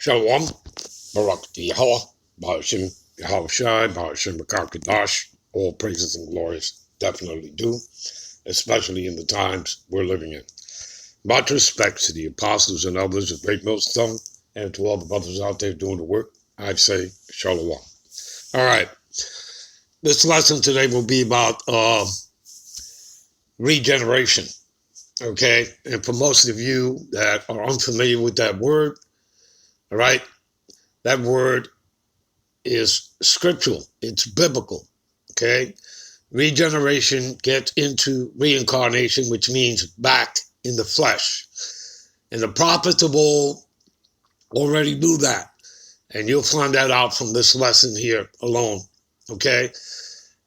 Shalom, Barak Yahweh, Bahashim Yahushai, Bahashim Makakadash. All praises and glories definitely do, especially in the times we're living in. Much respect to the apostles and others of Great Millstone and to all the brothers out there doing the work. I say Shalom. All right. This lesson today will be about regeneration. Okay. And for most of you that are unfamiliar with that word, all right, that word is scriptural. It's biblical. Okay. Regeneration gets into reincarnation, which means back in the flesh. And the prophets of old already knew that. And you'll find that out from this lesson here alone. Okay.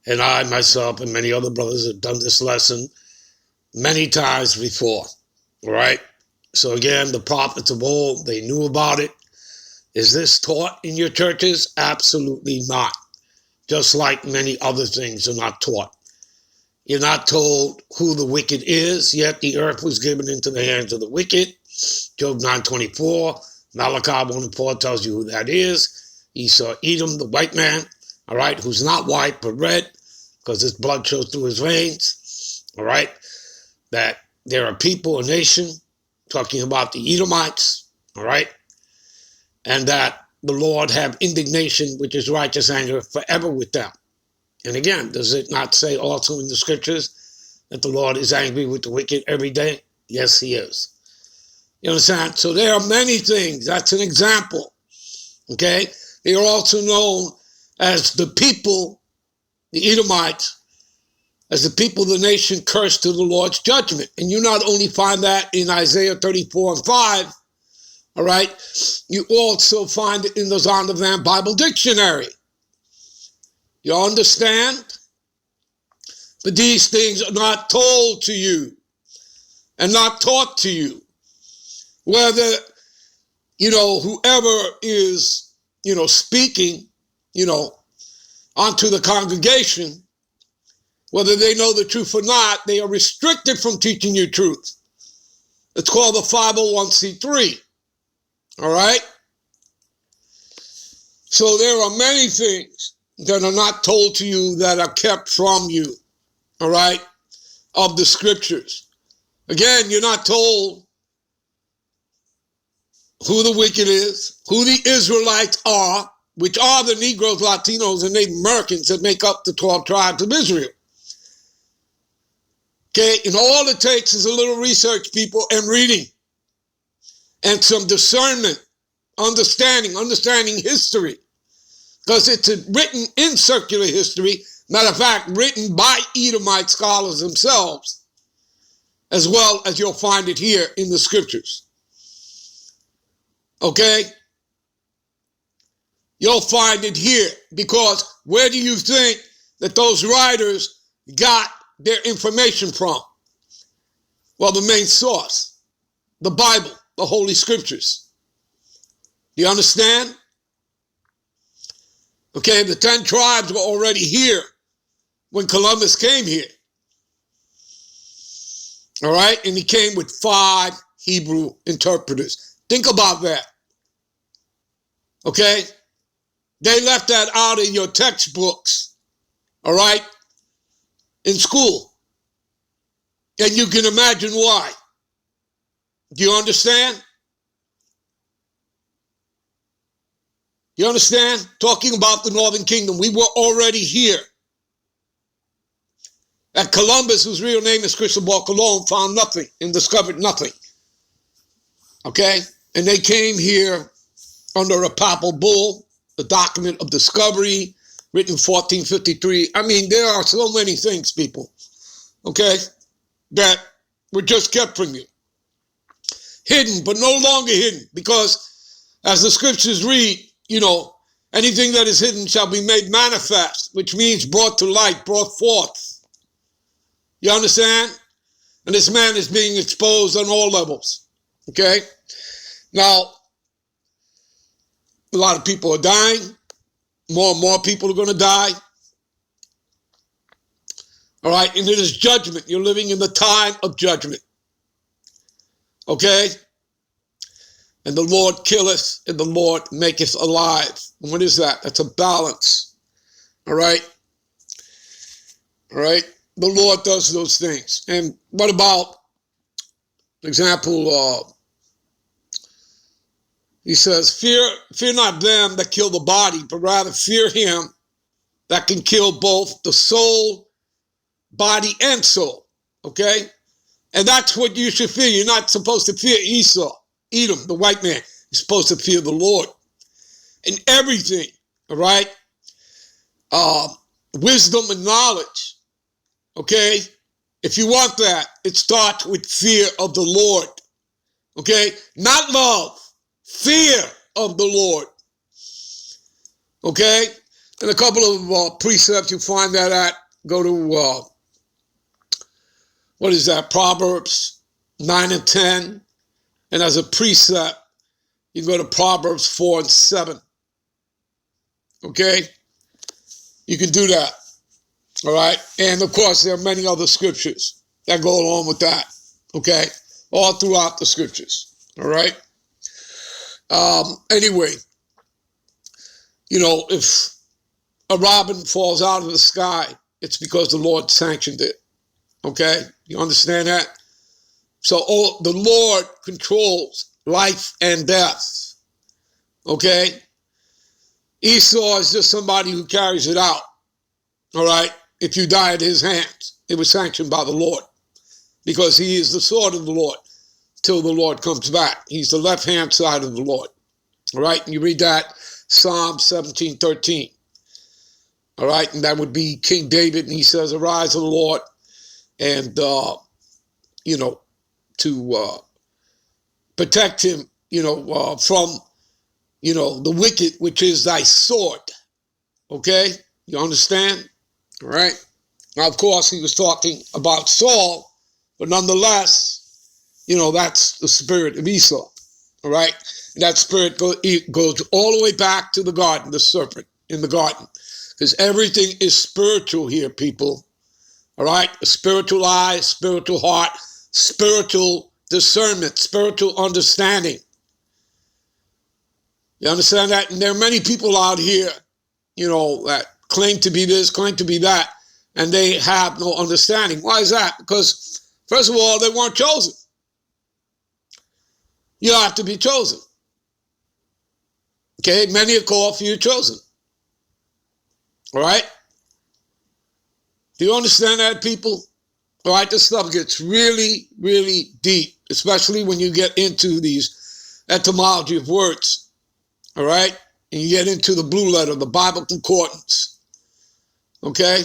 And I, myself, and many other brothers have done this lesson many times before. All right. So again, the prophets of old, they knew about it. Is this taught in your churches? Absolutely not. Just like many other things are not taught. You're not told who the wicked is, yet the earth was given into the hands of the wicked. Job 9:24, Malachi 1:4 tells you who that is. Esau, Edom, the white man, all right, who's not white but red, because his blood shows through his veins, all right, that there are people, a nation, talking about the Edomites, all right, and that the Lord have indignation, which is righteous anger, forever with them. And again, does it not say also in the scriptures that the Lord is angry with the wicked every day? Yes, he is. You understand? So there are many things. That's an example. Okay? They are also known as the people, the Edomites, as the people of the nation cursed to the Lord's judgment. And you not only find that in Isaiah 34:5, all right, you also find it in the Zondervan Bible Dictionary. You understand? But these things are not told to you and not taught to you. Whether, whoever is, speaking, onto the congregation, whether they know the truth or not, they are restricted from teaching you truth. It's called the 501c3. All right? So there are many things that are not told to you that are kept from you, all right, of the scriptures. Again, you're not told who the wicked is, who the Israelites are, which are the Negroes, Latinos, and Native Americans that make up the 12 tribes of Israel. Okay, and all it takes is a little research, people, and reading, and some discernment, understanding history, because it's written in circular history, matter of fact, written by Edomite scholars themselves, as well as you'll find it here in the scriptures. Okay? You'll find it here, because where do you think that those writers got their information from? Well, the main source, the Bible, the Holy Scriptures. Do you understand? Okay, the 10 tribes were already here when Columbus came here. All right, and he came with 5 Hebrew interpreters. Think about that. Okay, they left that out of your textbooks, all right, in school. And you can imagine why. Do you understand? You understand? Talking about the Northern Kingdom, we were already here. That Columbus, whose real name is Cristobal Colon, found nothing and discovered nothing. Okay? And they came here under a papal bull, the document of discovery, written in 1453. I mean, there are so many things, people, okay, that were just kept from you. Hidden, but no longer hidden, because as the scriptures read, anything that is hidden shall be made manifest, which means brought to light, brought forth. You understand? And this man is being exposed on all levels. Okay? Now, a lot of people are dying. More and more people are going to die. All right? And it is judgment. You're living in the time of judgment. Okay? And the Lord killeth, and the Lord maketh alive. And what is that? That's a balance. All right? All right? The Lord does those things. And what about, for example, he says, fear not them that kill the body, but rather fear him that can kill both the soul, body, and soul. Okay? And that's what you should fear. You're not supposed to fear Esau, Edom, the white man. You're supposed to fear the Lord in everything. All right? Wisdom and knowledge. Okay? If you want that, it starts with fear of the Lord. Okay? Not love. Fear of the Lord. Okay? And a couple of precepts, you find that at, go to, what is that? Proverbs 9 and 10. And as a precept, you go to Proverbs 4 and 7. Okay? You can do that. All right? And of course, there are many other scriptures that go along with that. Okay? All throughout the scriptures. All right? Anyway, you know, if a robin falls out of the sky, it's because the Lord sanctioned it. Okay? You understand that? So the Lord controls life and death. Okay? Esau is just somebody who carries it out. All right? If you die at his hands, it was sanctioned by the Lord because he is the sword of the Lord till the Lord comes back. He's the left-hand side of the Lord. All right? And you read that, Psalm 17:13. All right? And that would be King David, and he says, arise, O Lord, and, you know, to protect him, you know, from, you know, the wicked, which is thy sword. Okay? You understand? All right? Now, of course, he was talking about Saul, but nonetheless, you know, that's the spirit of Esau. All right? And that spirit goes all the way back to the garden, the serpent in the garden. Because everything is spiritual here, people. All right? A spiritual eye, spiritual heart, spiritual discernment, spiritual understanding. You understand that? And there are many people out here, you know, that claim to be this, claim to be that, and they have no understanding. Why is that? Because, first of all, they weren't chosen. You have to be chosen. Okay? Many are called, few chosen. All right? Do you understand that, people? All right? This stuff gets really, really deep, especially when you get into these etymology of words. All right? And you get into the blue letter, the Bible concordance. Okay?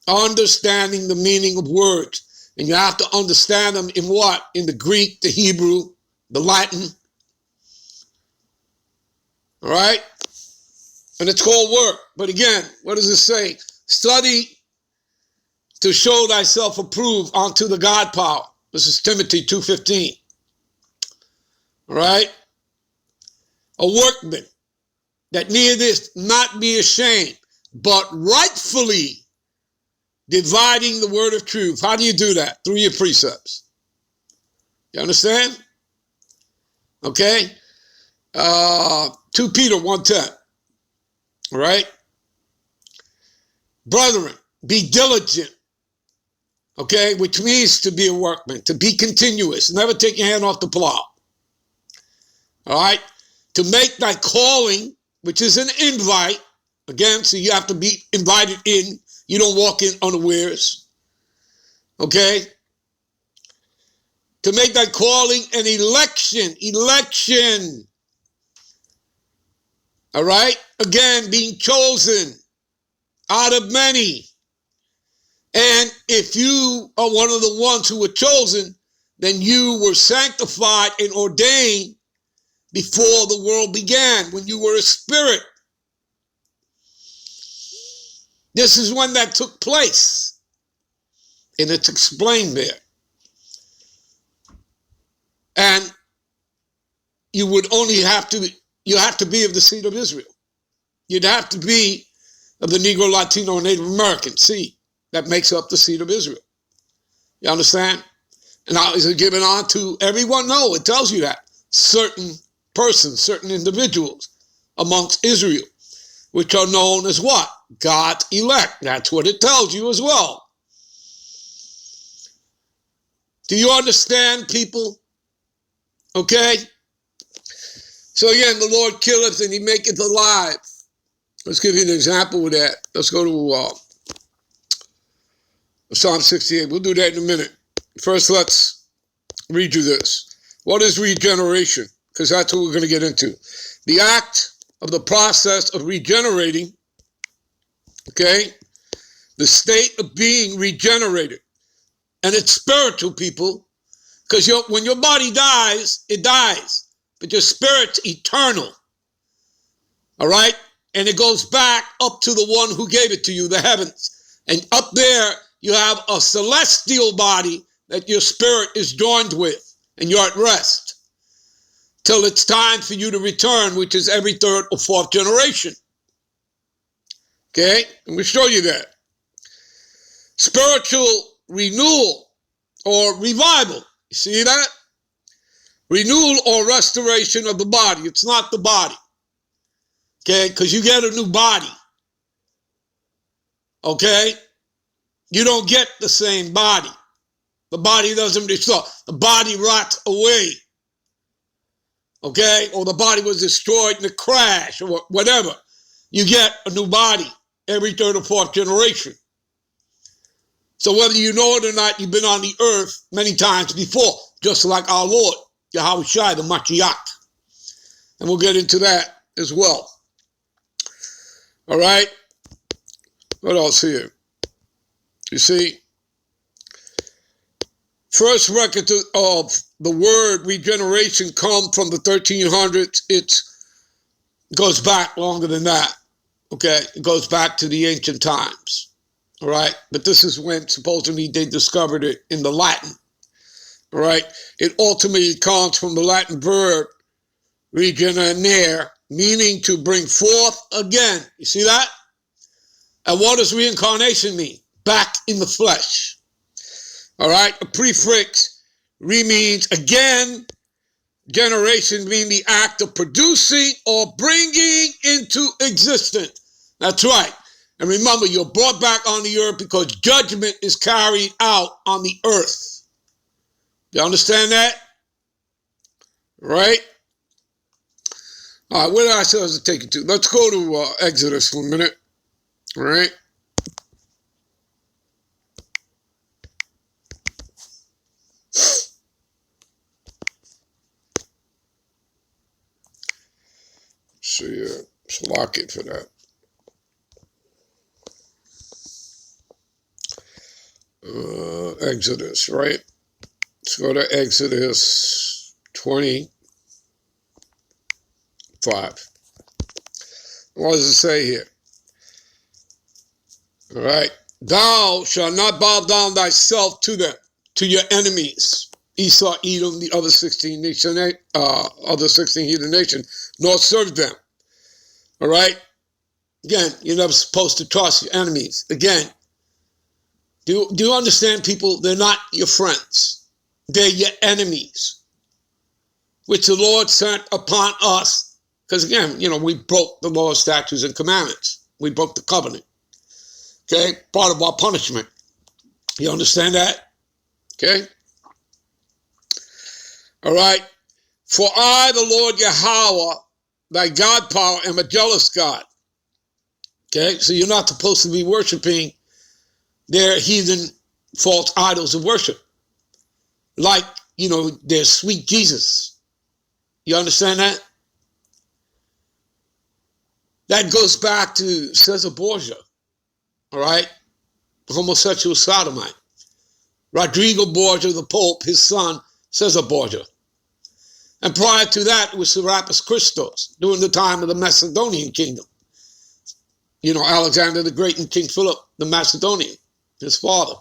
Understanding the meaning of words. And you have to understand them in what? In the Greek, the Hebrew, the Latin. All right? And it's called work. But again, what does it say? Study to show thyself approved unto the God power. This is Timothy 2:15. All right? A workman that needeth not be ashamed, but rightfully dividing the word of truth. How do you do that? Through your precepts. You understand? Okay? 2 Peter 1:10. All right? Brethren, be diligent. Okay? Which means to be a workman, to be continuous. Never take your hand off the plow. All right? To make thy calling, which is an invite. Again, so you have to be invited in. You don't walk in unawares. Okay? To make thy calling an election. Election. All right? Again, being chosen out of many. And if you are one of the ones who were chosen, then you were sanctified and ordained before the world began, when you were a spirit. This is when that took place. And it's explained there. And you would only have to, you have to be of the seed of Israel. You'd have to be of the Negro, Latino, and Native American seed that makes up the seed of Israel. You understand? And now is it given on to everyone? No, it tells you that. certain persons, certain individuals amongst Israel, which are known as what? God's elect. That's what it tells you as well. Do you understand, people? Okay? So again, the Lord killeth and he maketh alive. Let's give you an example of that. Let's go to Psalm 68. We'll do that in a minute. First, let's read you this. What is regeneration? Because that's what we're going to get into. The act of the process of regenerating, okay? The state of being regenerated. And it's spiritual, people, because when your body dies, it dies. But your spirit's eternal, all right? And it goes back up to the one who gave it to you, the heavens. And up there, you have a celestial body that your spirit is joined with, and you're at rest till it's time for you to return, which is every third or fourth generation. Okay? And we'll show you that. Spiritual renewal or revival. You see that? Renewal or restoration of the body. It's not the body. Okay? Because you get a new body. Okay? You don't get the same body. The body doesn't restore. The body rots away. Okay? Or the body was destroyed in a crash or whatever. You get a new body every third or fourth generation. So whether you know it or not, you've been on the earth many times before, just like our Lord, Yahweh Shai, the Mashiach. And we'll get into that as well. All right? What else here? You see, first record of the word regeneration come from the 1300s. It goes back longer than that. Okay? It goes back to the ancient times. All right, but this is when supposedly they discovered it in the Latin. All right, it ultimately comes from the Latin verb regenerare, meaning to bring forth again. You see that? And what does reincarnation mean? Back in the flesh. All right, a prefix means again. Generation means the act of producing or bringing into existence. That's right. And remember, you're brought back on the earth because judgment is carried out on the earth. You understand that? Right? All right, where did I say I was to take you to? Let's go to Exodus for a minute. All right? See, let's lock it for that. Exodus, right? Let's go to Exodus 25. What does it say here? All right. Thou shalt not bow down thyself to them, to your enemies, Esau, Edom, the other 16 heathen nations, nor serve them. All right. Again, you're never supposed to trust your enemies. Again, do you understand, people? They're not your friends. They're your enemies, which the Lord sent upon us. Because again, we broke the law, statutes, and commandments. We broke the covenant. Okay? Part of our punishment. You understand that? Okay? All right. For I, the Lord Yahweh, thy God power, am a jealous God. Okay? So you're not supposed to be worshiping their heathen false idols of worship. Like, their sweet Jesus. You understand that? That goes back to Caesar Borgia. All right? Homosexual sodomite. Rodrigo Borgia, the Pope, his son, Caesar Borgia. And prior to that, it was Serapis Christos, during the time of the Macedonian kingdom. Alexander the Great and King Philip the Macedonian, his father.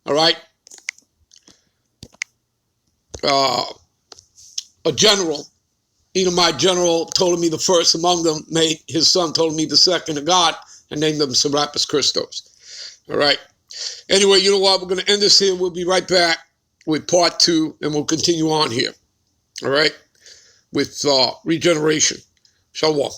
All right? A general, Edomite general, Ptolemy the first among them, made his son Ptolemy the second a god, and named them Serapis Christos. All right? Anyway, you know what? We're going to end this here. We'll be right back with part 2, and we'll continue on here. all right, with regeneration. Shalom.